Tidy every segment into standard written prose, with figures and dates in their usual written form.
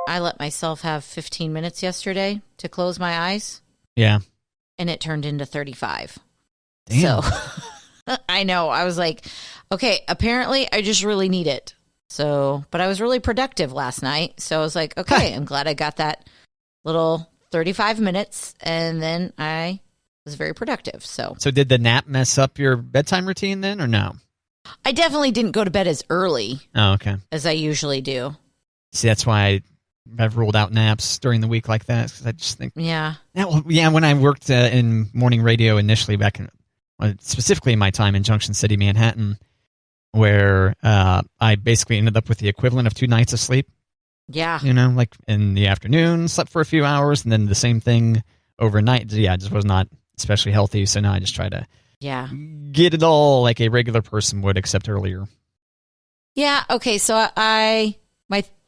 I let myself have 15 minutes yesterday to close my eyes. Yeah. And it turned into 35. Damn. So I know. I was like, okay, apparently I just really need it. So, but I was really productive last night. So I was like, okay, I'm glad I got that little 35 minutes. And then I was very productive. So did the nap mess up your bedtime routine then or no? I definitely didn't go to bed as early as I usually do. See, that's why I've ruled out naps during the week like that. Because I just think, when I worked in morning radio initially back in, specifically in my time in Junction City, Manhattan, where I basically ended up with the equivalent of 2 nights of sleep. Yeah. Like in the afternoon, slept for a few hours, and then the same thing overnight. Yeah, it just was not especially healthy. So now I just try to get it all like a regular person would, except earlier. Yeah, okay, so my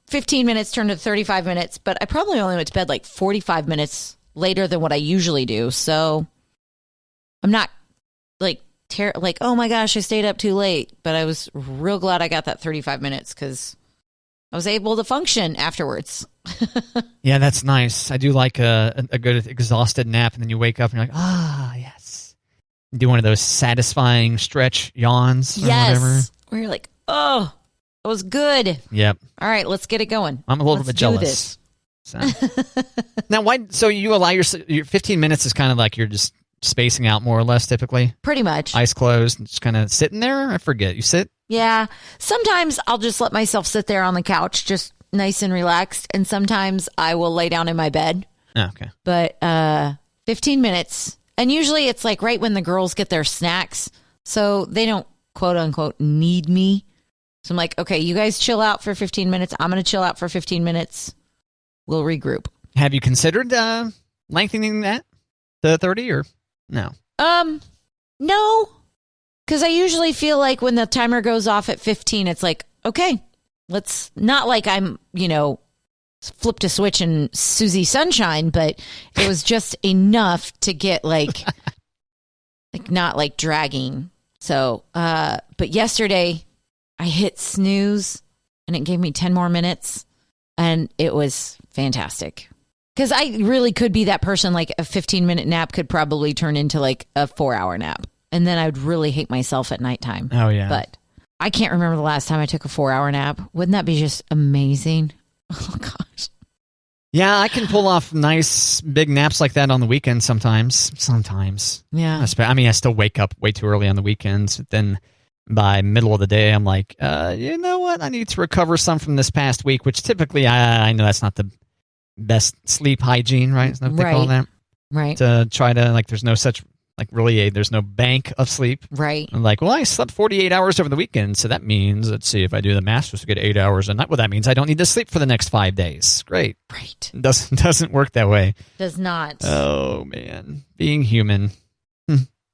15 minutes turned to 35 minutes, but I probably only went to bed like 45 minutes later than what I usually do. So I'm not like, oh my gosh, I stayed up too late. But I was real glad I got that 35 minutes because I was able to function afterwards. Yeah, that's nice. I do like a good exhausted nap, and then you wake up and you're like, yes. Do one of those satisfying stretch yawns or whatever. Where you're like, oh, it was good. Yep. All right, let's get it going. I'm a little bit jealous. So. Now, why? So you allow your 15 minutes is kind of like you're just spacing out more or less typically? Pretty much. Eyes closed and just kind of sitting there? I forget. You sit? Yeah. Sometimes I'll just let myself sit there on the couch, just nice and relaxed. And sometimes I will lay down in my bed. Oh, okay. But 15 minutes. And usually it's like right when the girls get their snacks. So they don't, quote unquote, need me. So I'm like, okay, you guys chill out for 15 minutes. I'm going to chill out for 15 minutes. We'll regroup. Have you considered lengthening that to 30 or no? No. Because I usually feel like when the timer goes off at 15, it's like, okay, let's not like I'm, flipped a switch and Susie Sunshine, but it was just enough to get like not like dragging. So, but yesterday I hit snooze and it gave me 10 more minutes and it was fantastic. Because I really could be that person, like a 15-minute nap could probably turn into like a 4-hour nap. And then I would really hate myself at nighttime. Oh, yeah. But I can't remember the last time I took a 4-hour nap. Wouldn't that be just amazing? Oh, gosh. Yeah, I can pull off nice big naps like that on the weekends sometimes. Yeah. I still wake up way too early on the weekends. Then by middle of the day, I'm like, you know what? I need to recover some from this past week, which typically I know that's not the best sleep hygiene, right? Isn't that what they call that? Right. To try to, there's no such, there's no bank of sleep. Right. I'm like, well, I slept 48 hours over the weekend, so that means, let's see, if I do the math, supposed to get 8 hours a night. Well, that means I don't need to sleep for the next 5 days. Great. Right. It doesn't work that way. Does not. Oh, man. Being human.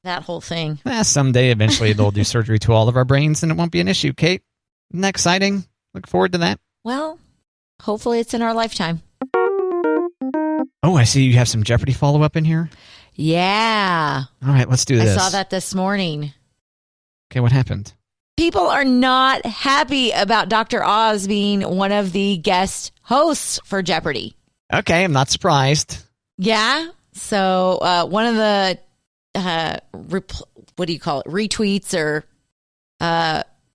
That whole thing. Someday, eventually, they'll do surgery to all of our brains, and it won't be an issue, Kate. Isn't that exciting? Look forward to that. Well, hopefully it's in our lifetime. Oh, I see you have some Jeopardy follow-up in here. Yeah. All right, let's do this. I saw that this morning. Okay, what happened? People are not happy about Dr. Oz being one of the guest hosts for Jeopardy. Okay, I'm not surprised. Yeah. So one of the, what do you call it, retweets or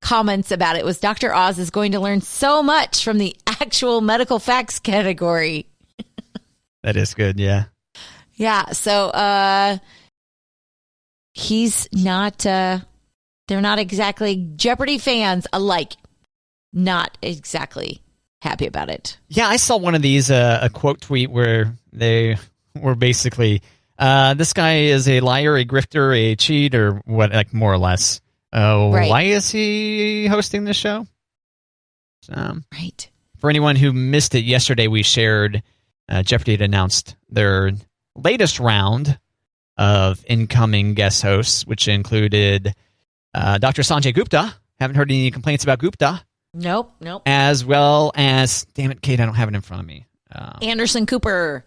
comments about it was Dr. Oz is going to learn so much from the actual medical facts category. That is good, yeah. Yeah, so he's not, they're not exactly Jeopardy fans alike, not exactly happy about it. Yeah, I saw one of these, a quote tweet where they were basically, this guy is a liar, a grifter, a cheat, or what, more or less. Right. Why is he hosting this show? So, right. For anyone who missed it, yesterday we shared Jeopardy had announced their latest round of incoming guest hosts, which included Dr. Sanjay Gupta. Haven't heard any complaints about Gupta. Nope. As well as, damn it, Kate, I don't have it in front of me. Anderson Cooper.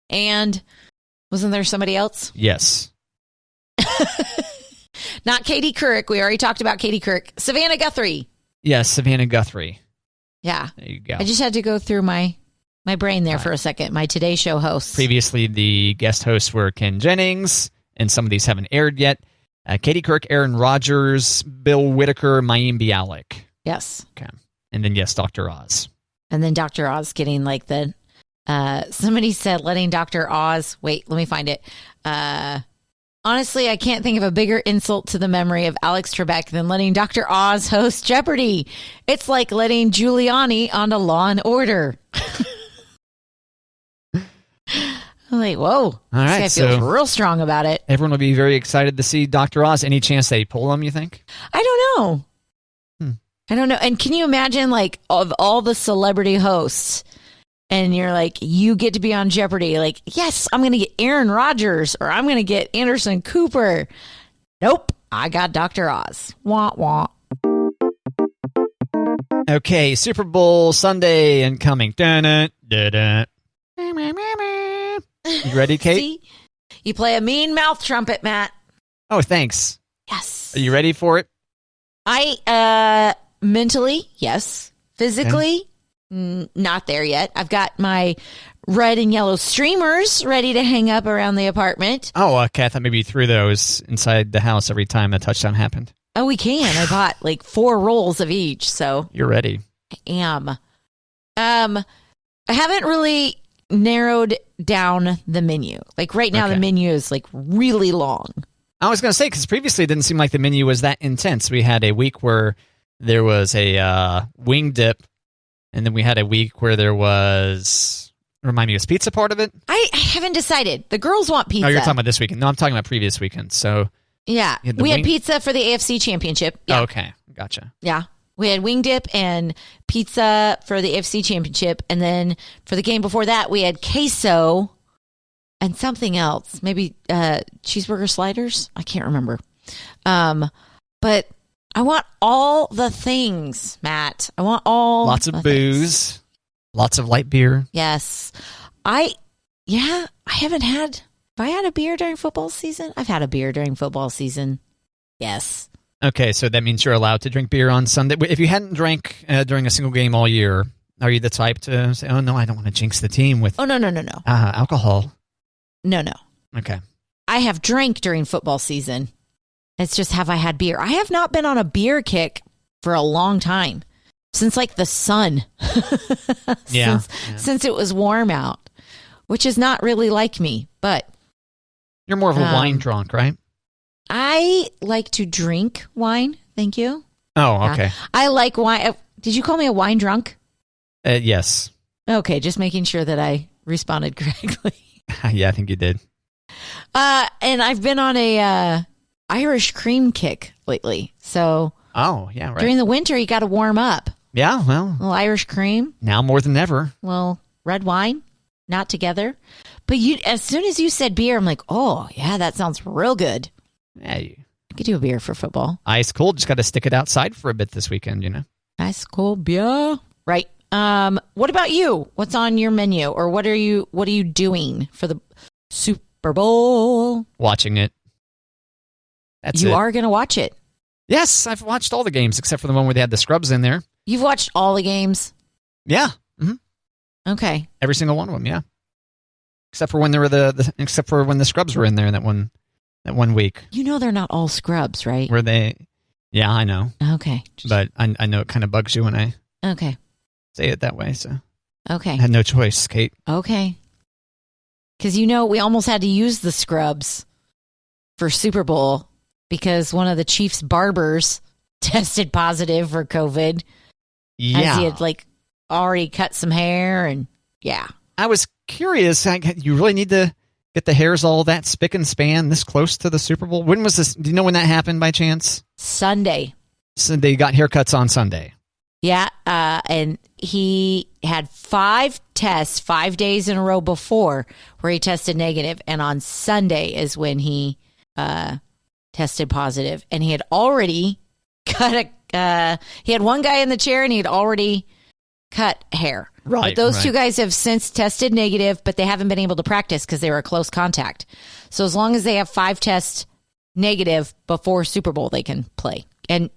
And wasn't there somebody else? Yes. Not Katie Couric. We already talked about Katie Couric. Savannah Guthrie. Yes, Savannah Guthrie. Yeah. There you go. I just had to go through my brain there for a second. My Today Show hosts. Previously, the guest hosts were Ken Jennings, and some of these haven't aired yet. Katie Couric, Aaron Rodgers, Bill Whitaker, Mayim Bialik. Yes. Okay. And then, yes, Dr. Oz. And then Dr. Oz getting like the... somebody said letting Dr. Oz... Wait, let me find it. Honestly, I can't think of a bigger insult to the memory of Alex Trebek than letting Dr. Oz host Jeopardy! It's like letting Giuliani on a Law and Order. I'm like, whoa. All right, this guy feels real strong about it. Everyone will be very excited to see Dr. Oz. Any chance they pull him, you think? I don't know. I don't know. And can you imagine, like, of all the celebrity hosts, and you're like, you get to be on Jeopardy. Like, yes, I'm going to get Aaron Rodgers, or I'm going to get Anderson Cooper. Nope, I got Dr. Oz. Wah, wah. Okay, Super Bowl Sunday incoming. Dun-dun, dun-dun. You ready, Kate? See? You play a mean mouth trumpet, Matt. Oh, thanks. Yes. Are you ready for it? Mentally, yes. Physically, not there yet. I've got my red and yellow streamers ready to hang up around the apartment. Oh, okay. I thought maybe you threw those inside the house every time a touchdown happened. Oh, we can. I bought like 4 rolls of each, so you're ready. I am. I haven't really narrowed down the menu. Like right now, the menu is like really long. I was going to say, because previously it didn't seem like the menu was that intense. We had a week where there was a wing dip, and then we had a week where there was, remind me, was pizza part of it? I haven't decided. The girls want pizza. Oh, you're talking about this weekend. No, I'm talking about previous weekend. So yeah, we had pizza for the AFC Championship. Yeah. Oh, okay. Gotcha. Yeah. We had wing dip and pizza for the AFC Championship, and then for the game before that, we had queso and something else. Maybe cheeseburger sliders? I can't remember. But I want all the things, Matt. I want all lots of booze, lots of light beer. Yes. I haven't had... Have I had a beer during football season? I've had a beer during football season. Yes. Okay, so that means you're allowed to drink beer on Sunday. If you hadn't drank during a single game all year, are you the type to say, oh, no, I don't want to jinx the team with no. alcohol? No. Okay. I have drank during football season. It's just, have I had beer? I have not been on a beer kick for a long time. Since like the sun. Since it was warm out. Which is not really like me, but... You're more of a wine drunk, right? I like to drink wine. Thank you. Oh, okay. I like wine. Did you call me a wine drunk? Yes. Okay, just making sure that I responded correctly. Yeah, I think you did. And I've been on a Irish cream kick lately. So, oh, yeah, right. During the winter, you got to warm up. Yeah, well. A little Irish cream. Now more than ever. Well, red wine, not together. But as soon as you said beer, I'm like, oh, yeah, that sounds real good. Yeah, I could do a beer for football. Ice cold. Just got to stick it outside for a bit this weekend, you know. Ice cold beer. Right. What about you? What's on your menu, or what are you doing for the Super Bowl? Watching it. That's you are going to watch it. Yes, I've watched all the games except for the one where they had the scrubs in there. You've watched all the games? Yeah. Mm-hmm. Okay. Every single one of them, yeah. Except for when there were except for when the scrubs were in there that one week. You know they're not all scrubs, right? Were they? Yeah, I know. Okay. But I know it kind of bugs you when I say it that way, so. Okay. I had no choice, Kate. Okay. Because we almost had to use the scrubs for Super Bowl because one of the Chiefs' barbers tested positive for COVID. Yeah. As he had already cut some hair and yeah. I was curious. You really need to get the hairs all that spick and span this close to the Super Bowl? When was this? Do you know when that happened by chance? Sunday. So they got haircuts on Sunday. Yeah. And he had 5 tests 5 days in a row before where he tested negative. And on Sunday is when he tested positive. And he had already cut he had one guy in the chair and he had already cut hair. Right. But those 2 guys have since tested negative, but they haven't been able to practice because they were a close contact. So as long as they have 5 tests negative before Super Bowl, they can play. And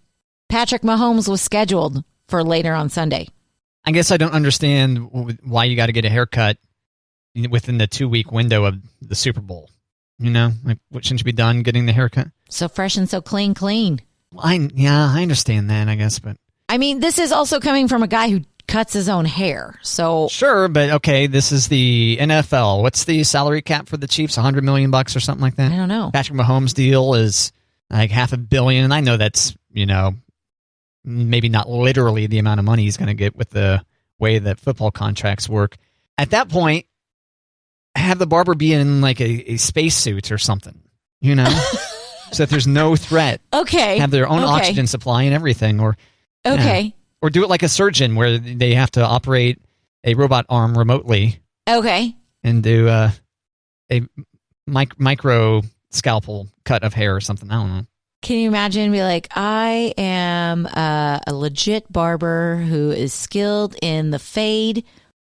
Patrick Mahomes was scheduled for later on Sunday. I guess I don't understand why you got to get a haircut within the 2-week window of the Super Bowl. You know, like, what, shouldn't you be done getting the haircut? So fresh and so clean. Well, I understand that, I guess, but I mean, this is also coming from a guy who cuts his own hair. So sure, but okay, this is the NFL. What's the salary cap for the Chiefs? $100 million or something like that? I don't know. Patrick Mahomes' deal is like $500 million, and I know that's, you know, maybe not literally the amount of money he's going to get with the way that football contracts work. At that point, have the barber be in like a spacesuit or something, you know, so that there's no threat. Okay. Have their own oxygen supply and everything, or or do it like a surgeon where they have to operate a robot arm remotely. Okay. And do a micro scalpel cut of hair or something. I don't know. Can you imagine be like, I am a legit barber who is skilled in the fade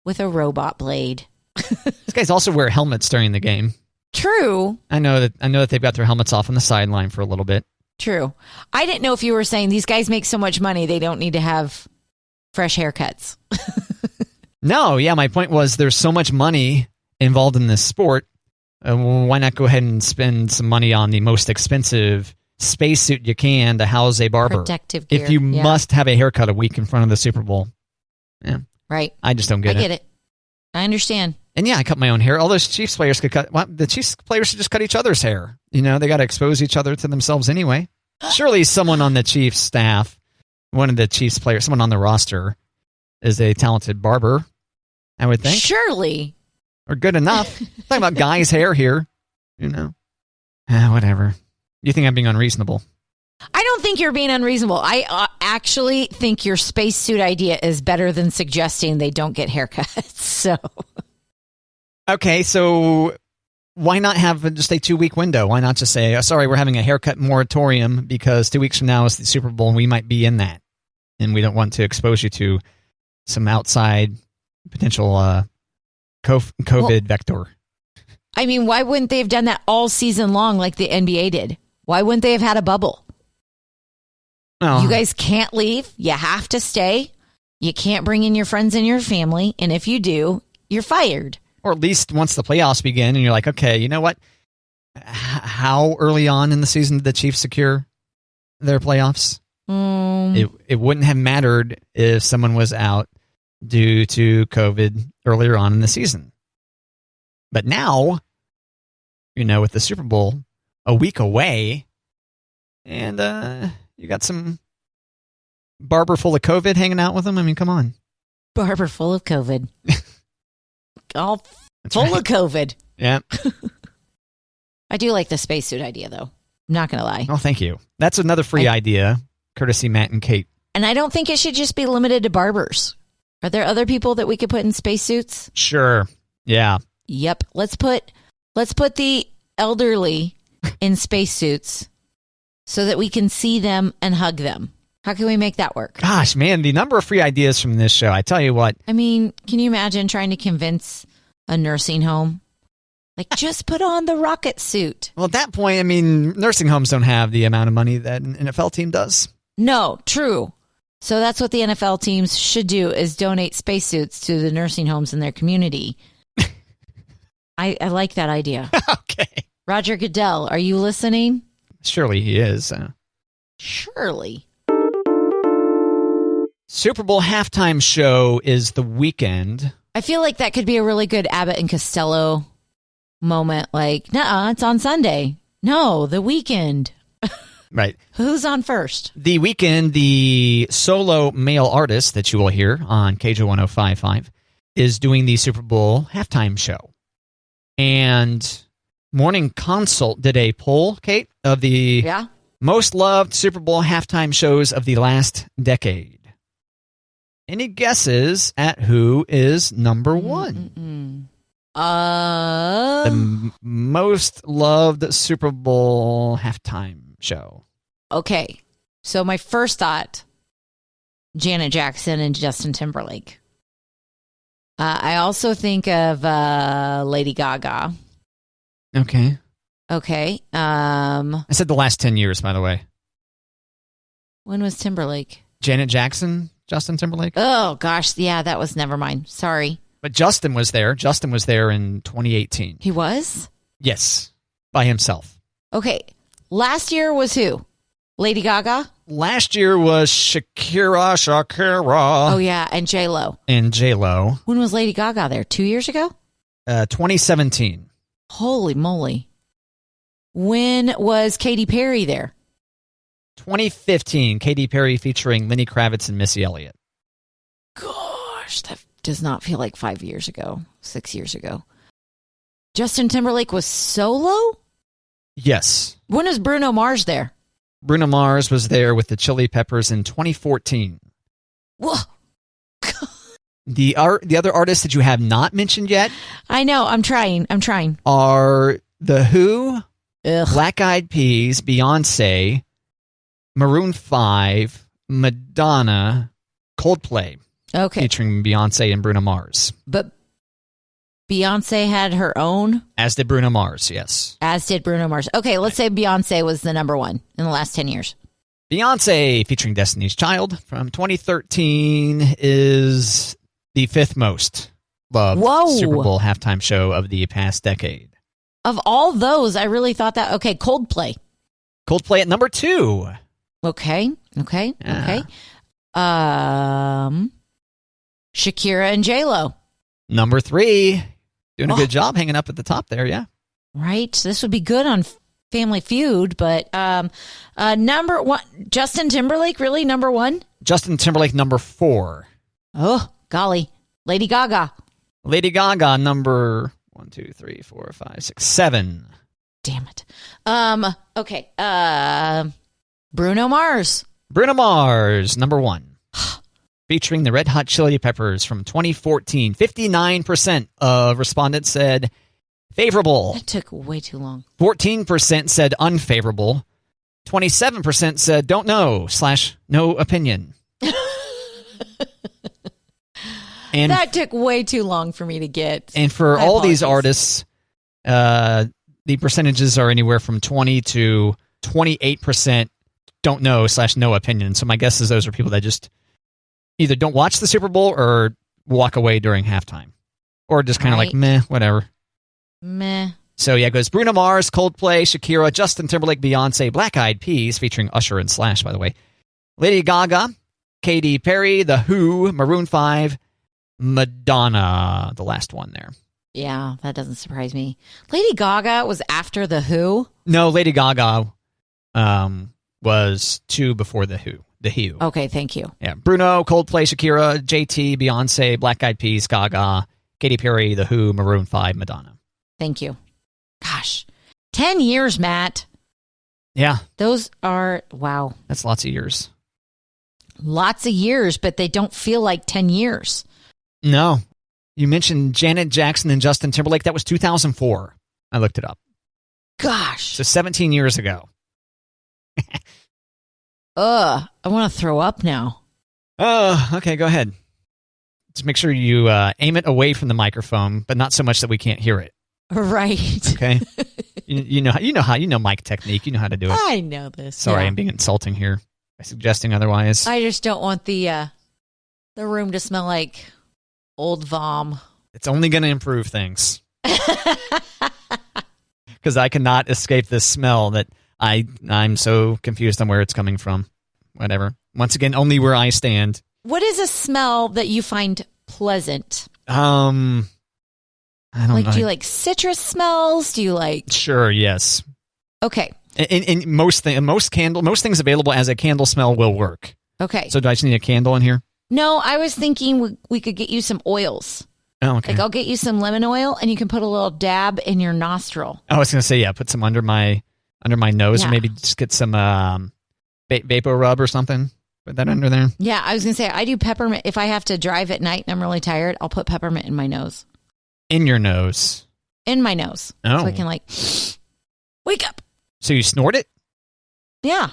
with a robot blade. These guys also wear helmets during the game. True. I know that they've got their helmets off on the sideline for a little bit. True. I didn't know if you were saying these guys make so much money they don't need to have fresh haircuts. No, yeah, my point was there's so much money involved in this sport. Why not go ahead and spend some money on the most expensive spacesuit you can to house a barber? Protective gear. If you must have a haircut a week in front of the Super Bowl. Yeah. Right. I just don't get it. I get it. I understand. And yeah, I cut my own hair. All those Chiefs players could cut. Well, the Chiefs players should just cut each other's hair. You know, they got to expose each other to themselves anyway. Surely someone on the Chiefs staff, one of the Chiefs players, someone on the roster, is a talented barber, I would think. Surely. Or good enough. Talking about guys' hair here. You know. Whatever. You think I'm being unreasonable? I don't think you're being unreasonable. I actually think your spacesuit idea is better than suggesting they don't get haircuts. So. Okay, so why not have just a 2-week window? Why not just say, sorry, we're having a haircut moratorium because 2 weeks from now is the Super Bowl and we might be in that. And we don't want to expose you to some outside potential COVID vector. I mean, why wouldn't they have done that all season long like the NBA did? Why wouldn't they have had a bubble? Oh. You guys can't leave. You have to stay. You can't bring in your friends and your family. And if you do, you're fired. Or at least once the playoffs begin and you're like, okay, you know what? How early on in the season did the Chiefs secure their playoffs? It wouldn't have mattered if someone was out due to COVID earlier on in the season. But now, you know, with the Super Bowl a week away, and you got some barber full of COVID hanging out with them. I mean, come on. Barber full of COVID. All full of COVID. Yeah. I do like the spacesuit idea, though. I'm not going to lie. Oh, thank you. That's another free idea, courtesy Matt and Kate. And I don't think it should just be limited to barbers. Are there other people that we could put in spacesuits? Sure. Yeah. Yep. Let's put the elderly in spacesuits so that we can see them and hug them. How can we make that work? Gosh, man, the number of free ideas from this show. I tell you what. I mean, can you imagine trying to convince a nursing home? Like, just put on the rocket suit. Well, at that point, I mean, nursing homes don't have the amount of money that an NFL team does. No, true. So that's what the NFL teams should do is donate spacesuits to the nursing homes in their community. I like that idea. Okay. Roger Goodell, are you listening? Surely he is. Surely. Super Bowl halftime show is the weekend. I feel like that could be a really good Abbott and Costello moment. Like, nuh-uh, it's on Sunday. No, the weekend. Right. Who's on first? The weekend, the solo male artist that you will hear on KJ 1055 is doing the Super Bowl halftime show. And Morning Consult did a poll, Kate, of the most loved Super Bowl halftime shows of the last decade. Any guesses at who is number one? The most loved Super Bowl halftime show. Okay. So my first thought, Janet Jackson and Justin Timberlake. I also think of Lady Gaga. Okay. Okay. I said the last 10 years, by the way. When was Timberlake? Janet Jackson, Justin Timberlake? Oh, gosh. Yeah, that was never mind. Sorry. But Justin was there. Justin was there in 2018. He was? Yes, by himself. Okay. Last year was who? Lady Gaga? Last year was Shakira. Oh, yeah, and J-Lo. And J-Lo. When was Lady Gaga there? 2 years ago? 2017. Holy moly. When was Katy Perry there? 2015. Katy Perry featuring Lenny Kravitz and Missy Elliott. Gosh, that does not feel like 5 years ago, 6 years ago. Justin Timberlake was solo? Yes. When was Bruno Mars there? Bruno Mars was there with the Chili Peppers in 2014. Whoa. The other artists that you have not mentioned yet. I know. I'm trying. Are The Who, Ugh. Black Eyed Peas, Beyonce, Maroon 5, Madonna, Coldplay. Okay. Featuring Beyonce and Bruno Mars. But Beyonce had her own? As did Bruno Mars, yes. As did Bruno Mars. Okay, let's say Beyonce was the number one in the last 10 years. Beyonce, featuring Destiny's Child from 2013, is the fifth most loved Super Bowl halftime show of the past decade. Of all those, I really thought that. Okay, Coldplay. Coldplay at number 2. Okay. Yeah. Shakira and J-Lo. Number 3. Doing a good job hanging up at the top there, yeah. Right. This would be good on Family Feud, but number 1, Justin Timberlake, really? Number 1? Justin Timberlake, number 4. Oh, golly. Lady Gaga. Lady Gaga, number 1, 2, 3, 4, 5, 6, 7. Damn it. Okay. Bruno Mars. Bruno Mars, number 1. Featuring the Red Hot Chili Peppers from 2014. 59% of respondents said favorable. That took way too long. 14% said unfavorable. 27% said don't know / no opinion. And that took way too long for me to get. And for all these artists, the percentages are anywhere from 20 to 28% don't know / no opinion. So my guess is those are people that just either don't watch the Super Bowl or walk away during halftime. Or just kind of like, meh, whatever. Meh. So yeah, it goes Bruno Mars, Coldplay, Shakira, Justin Timberlake, Beyonce, Black Eyed Peas, featuring Usher and Slash, by the way, Lady Gaga, Katy Perry, The Who, Maroon 5, Madonna, the last one there. Yeah, that doesn't surprise me. Lady Gaga was after The Who? No, Lady Gaga was 2 before The Who. The Who. Okay, thank you. Yeah, Bruno, Coldplay, Shakira, JT, Beyonce, Black Eyed Peas, Gaga, Katy Perry, The Who, Maroon 5, Madonna. Thank you. Gosh, 10 years, Matt. Yeah. Those are, wow. That's lots of years. Lots of years, but they don't feel like 10 years. No. You mentioned Janet Jackson and Justin Timberlake. That was 2004. I looked it up. Gosh. So 17 years ago. I want to throw up now. Okay, go ahead. Just make sure you aim it away from the microphone, but not so much that we can't hear it. Right. Okay. you know mic technique. You know how to do it. I know this. Sorry, yeah. I'm being insulting here by suggesting otherwise. I just don't want the room to smell like old vom. It's only going to improve things. Because I cannot escape this smell that I'm so confused on where it's coming from. Whatever. Once again, only where I stand. What is a smell that you find pleasant? I don't know. Do you like citrus smells? Do you like? Sure. Yes. Okay. And most things available as a candle smell will work. Okay. So do I just need a candle in here? No, I was thinking we could get you some oils. Oh, okay. Like I'll get you some lemon oil, and you can put a little dab in your nostril. I was going to say, yeah, put some under my nose, or maybe just get some Vapor Rub or something. Put that under there. Yeah, I was going to say, I do peppermint. If I have to drive at night and I'm really tired, I'll put peppermint in my nose. In your nose? In my nose. Oh. So I can wake up. So you snort it? Yeah,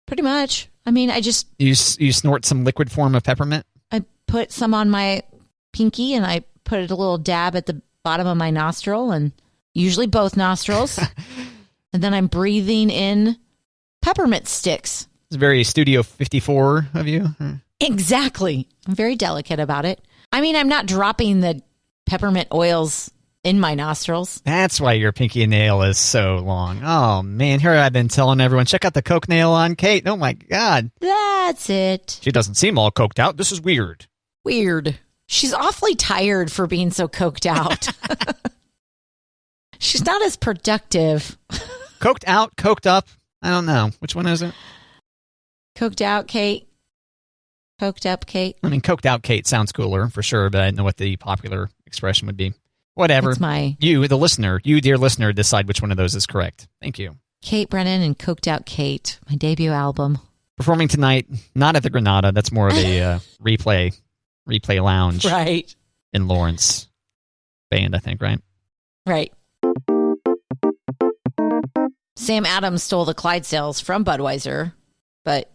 pretty much. I mean, I just... You snort some liquid form of peppermint? I put some on my pinky and I put a little dab at the bottom of my nostril, and usually both nostrils. And then I'm breathing in peppermint sticks. It's very Studio 54 of you. Exactly. I'm very delicate about it. I mean, I'm not dropping the peppermint oils in my nostrils. That's why your pinky nail is so long. Oh, man. Here I've been telling everyone, check out the coke nail on Kate. Oh, my God. That's it. She doesn't seem all coked out. This is weird. Weird. She's awfully tired for being so coked out. She's not as productive. Coked out, coked up. I don't know. Which one is it? Coked out, Kate. Coked up, Kate. I mean, coked out Kate sounds cooler for sure, but I don't know what the popular expression would be. Whatever. You, the listener, you, dear listener, decide which one of those is correct. Thank you. Kate Brennan and Coked Out Kate, my debut album. Performing tonight, not at the Granada. That's more of a replay lounge. Right. In Lawrence band, I think, right? Right. Sam Adams stole the Clydesdales from Budweiser, but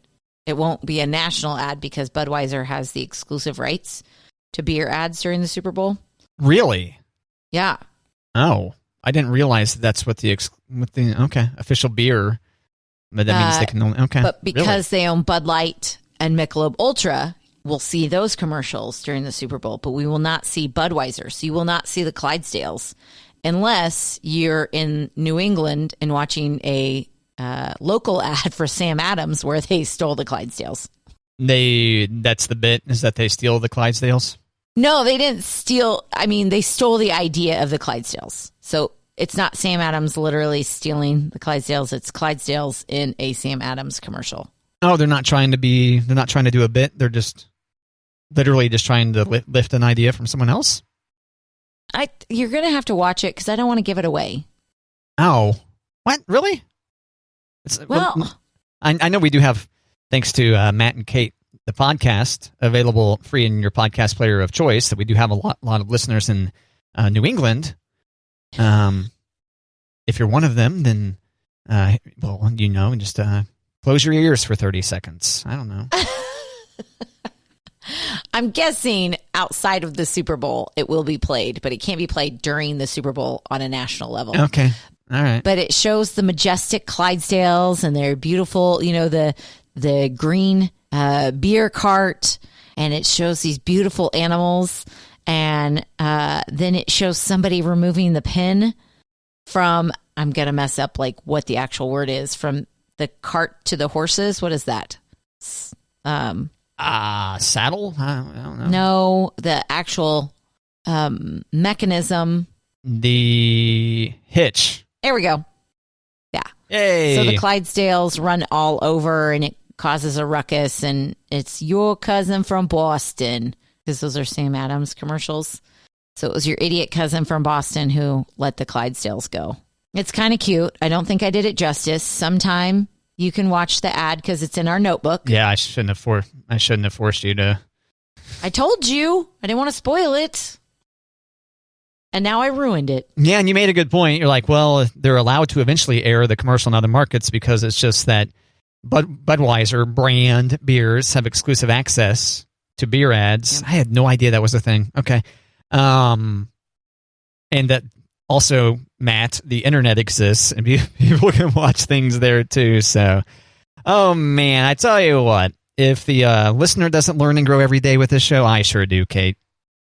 it won't be a national ad because Budweiser has the exclusive rights to beer ads during the Super Bowl. Really? Yeah. Oh, I didn't realize that's what the official beer. But that means they can only But because they own Bud Light and Michelob Ultra, we'll see those commercials during the Super Bowl, but we will not see Budweiser. So you will not see the Clydesdales unless you're in New England and watching a local ad for Sam Adams where they stole the Clydesdales. That's the bit, is that they steal the Clydesdales? No, they didn't steal. I mean, they stole the idea of the Clydesdales. So it's not Sam Adams literally stealing the Clydesdales. It's Clydesdales in a Sam Adams commercial. Oh, they're not trying to do a bit. They're just literally just trying to lift an idea from someone else. You're going to have to watch it because I don't want to give it away. Oh, what? Really? I know we do have, thanks to Matt and Kate, the podcast available free in your podcast player of choice, that we do have a lot of listeners in New England. If you're one of them, then, just close your ears for 30 seconds. I don't know. I'm guessing outside of the Super Bowl, it will be played, but it can't be played during the Super Bowl on a national level. Okay. All right. But it shows the majestic Clydesdales and their beautiful, the green beer cart, and it shows these beautiful animals. And then it shows somebody removing the pin from, I'm going to mess up like what the actual word is, from the cart to the horses. What is that? Saddle? I don't know. No, the actual mechanism. The hitch. There we go. Yeah. Yay. So the Clydesdales run all over and it causes a ruckus, and it's your cousin from Boston, because those are Sam Adams commercials. So it was your idiot cousin from Boston who let the Clydesdales go. It's kind of cute. I don't think I did it justice. Sometime you can watch the ad because it's in our notebook. Yeah, I shouldn't have forced you to. I told you. I didn't want to spoil it. And now I ruined it. Yeah, and you made a good point. You're like, well, they're allowed to eventually air the commercial in other markets because it's just that Budweiser brand beers have exclusive access to beer ads. Yep. I had no idea that was a thing. Okay. And that also, Matt, the internet exists and people can watch things there too. So, oh man, I tell you what, if the listener doesn't learn and grow every day with this show, I sure do, Kate.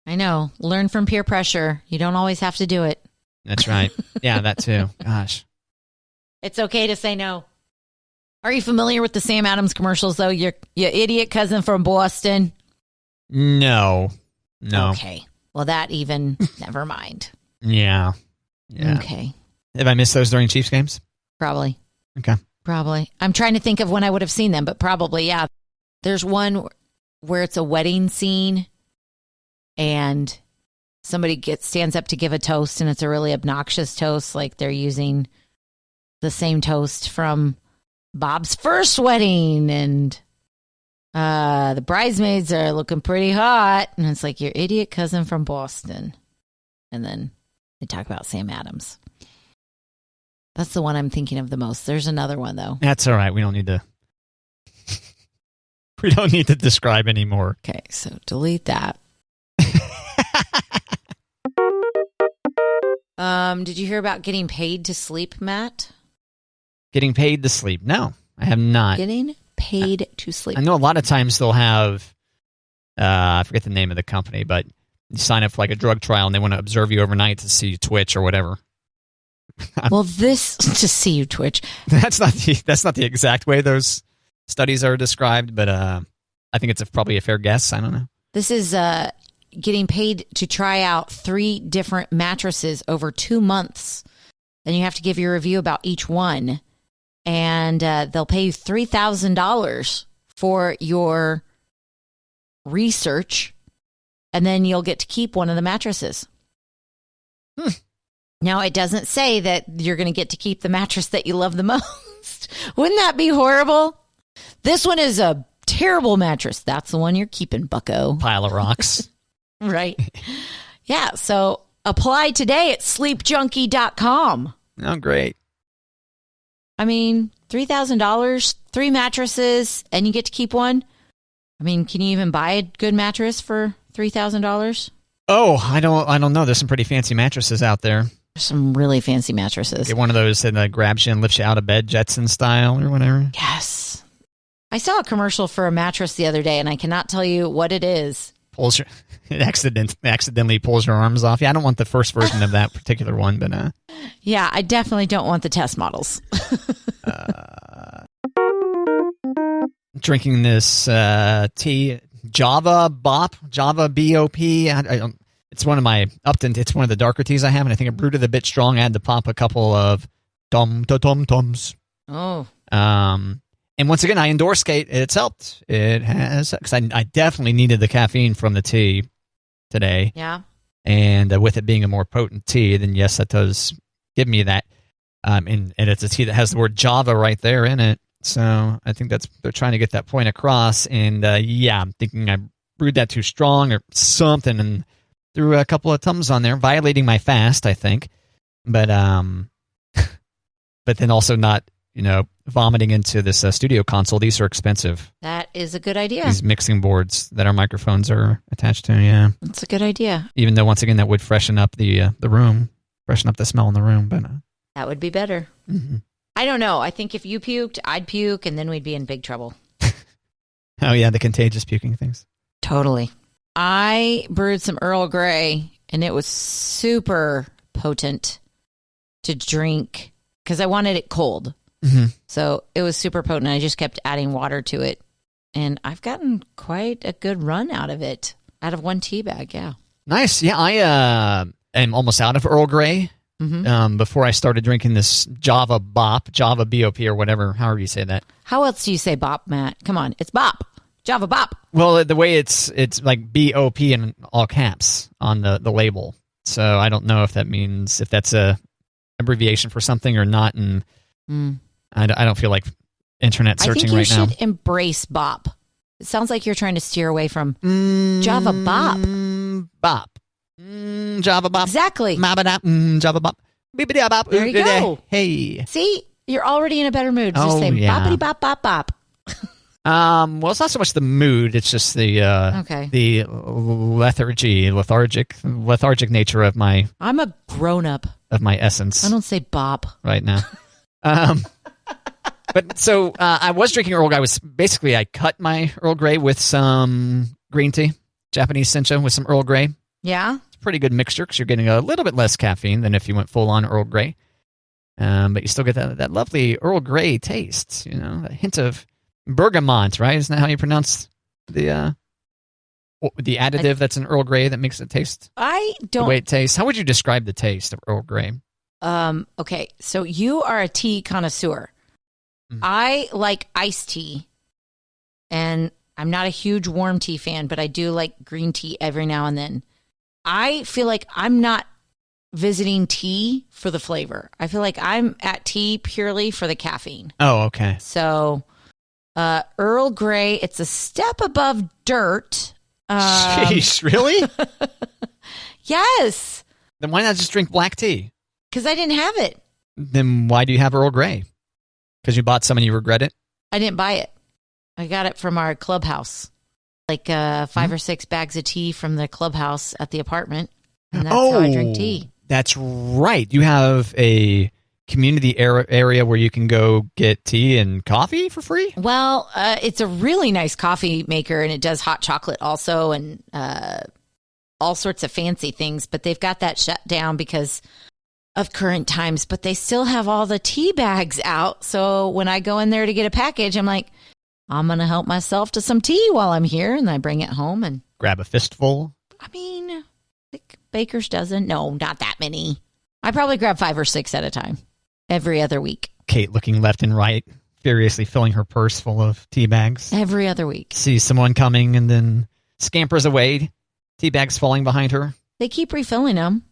I know. Learn from peer pressure. You don't always have to do it. That's right. Yeah, that too. Gosh. It's okay to say no. Are you familiar with the Sam Adams commercials, though? Your idiot cousin from Boston? No. Okay. Well, that even, never mind. Yeah. Okay. Have I missed those during Chiefs games? Probably. Okay. Probably. I'm trying to think of when I would have seen them, but probably, yeah. There's one where it's a wedding scene and somebody stands up to give a toast, and it's a really obnoxious toast, like they're using the same toast from Bob's first wedding, and the bridesmaids are looking pretty hot, and it's like your idiot cousin from Boston. And then they talk about Sam Adams. That's the one I'm thinking of the most. There's another one, though. That's all right. We don't need to describe anymore. Okay, so delete that. Did you hear about getting paid to sleep, Matt? Getting paid to sleep? No, I have not. Getting paid to sleep. I know a lot of times they'll have I forget the name of the company, but you sign up for like a drug trial and they want to observe you overnight to see you twitch or whatever. Well, this to see you twitch. That's not the exact way those studies are described, but I think it's probably a fair guess. I don't know. This is getting paid to try out 3 different mattresses over 2 months. Then you have to give your review about each one, and they'll pay you $3,000 for your research, and then you'll get to keep one of the mattresses. Now, it doesn't say that you're going to get to keep the mattress that you love the most. Wouldn't that be horrible? This one is a terrible mattress. That's the one you're keeping, bucko. Pile of rocks. Right. Yeah, so apply today at sleepjunkie.com. Oh, great. I mean, $3,000, 3 mattresses, and you get to keep one. I mean, can you even buy a good mattress for $3,000? Oh, I don't know. There's some pretty fancy mattresses out there. There's some really fancy mattresses. Get one of those that grabs you and lifts you out of bed, Jetson style or whatever. Yes. I saw a commercial for a mattress the other day, and I cannot tell you what it is. It accidentally pulls your arms off. Yeah, I don't want the first version of that particular one, but yeah, I definitely don't want the test models. Drinking this tea, Java Bop, Java BOP. It's one of my it's one of the darker teas I have, and I think I brewed it a bit strong. I had to pop a couple of Tums. Oh. And once again, I endorse Kate. It's helped. It has, because I definitely needed the caffeine from the tea today. Yeah. And with it being a more potent tea, then yes, that does give me that. And it's a tea that has the word Java right there in it. So I think they're trying to get that point across. And yeah, I'm thinking I brewed that too strong or something and threw a couple of Tums on there, violating my fast, I think. But but then also not, vomiting into this studio console. These are expensive. That is a good idea. These mixing boards that our microphones are attached to, yeah. That's a good idea. Even though, once again, that would freshen up the room, freshen up the smell in the room. But that would be better. Mm-hmm. I don't know. I think if you puked, I'd puke, and then we'd be in big trouble. Oh, yeah, the contagious puking things. Totally. I brewed some Earl Grey, and it was super potent to drink because I wanted it cold. Mm-hmm. So it was super potent. I just kept adding water to it. And I've gotten quite a good run out of it, out of one tea bag, yeah. Nice. Yeah, I am almost out of Earl Grey. Mm-hmm. Before I started drinking this Java Bop, Java BOP or whatever, however you say that. How else do you say bop, Matt? Come on, it's bop. Java Bop. Well, the way it's like BOP in all caps on the label. So I don't know if that's a abbreviation for something or not, and I don't feel like internet searching right now. I think you should embrace bop. It sounds like you're trying to steer away from Java Bop. Bop. Java Bop. Exactly. Java Bop. There you go. Hey. See, you're already in a better mood. Just say boppity bop bop bop. Well, it's not so much the mood; it's just the the lethargic nature of my. I'm a grown up. Of my essence. I don't say bop right now. But so I was drinking Earl Grey. I cut my Earl Grey with some green tea, Japanese sencha with some Earl Grey. Yeah, it's a pretty good mixture because you're getting a little bit less caffeine than if you went full on Earl Grey. But you still get that lovely Earl Grey taste. A hint of bergamot, right? Isn't that how you pronounce the additive that's in Earl Grey that makes it taste? I don't. The way it tastes. How would you describe the taste of Earl Grey? Okay, so you are a tea connoisseur. Mm. I like iced tea, and I'm not a huge warm tea fan, but I do like green tea every now and then. I feel like I'm not visiting tea for the flavor. I feel like I'm at tea purely for the caffeine. Oh, okay. So, Earl Grey, it's a step above dirt. Sheesh, really? Yes. Then why not just drink black tea? Because I didn't have it. Then why do you have Earl Grey? Because you bought some and you regret it? I didn't buy it. I got it from our clubhouse. Like 5 or 6 bags of tea from the clubhouse at the apartment. And that's how I drink tea. That's right. You have a community area where you can go get tea and coffee for free? Well, it's a really nice coffee maker, and it does hot chocolate also, and all sorts of fancy things. But they've got that shut down because of current times. But they still have all the tea bags out. So when I go in there to get a package, I'm like, I'm going to help myself to some tea while I'm here, and I bring it home and grab a fistful. I mean, like Baker's dozen. No, not that many. I probably grab 5 or 6 at a time. Every other week. Kate looking left and right, furiously filling her purse full of tea bags. Every other week. Sees someone coming and then scampers away, tea bags falling behind her. They keep refilling them.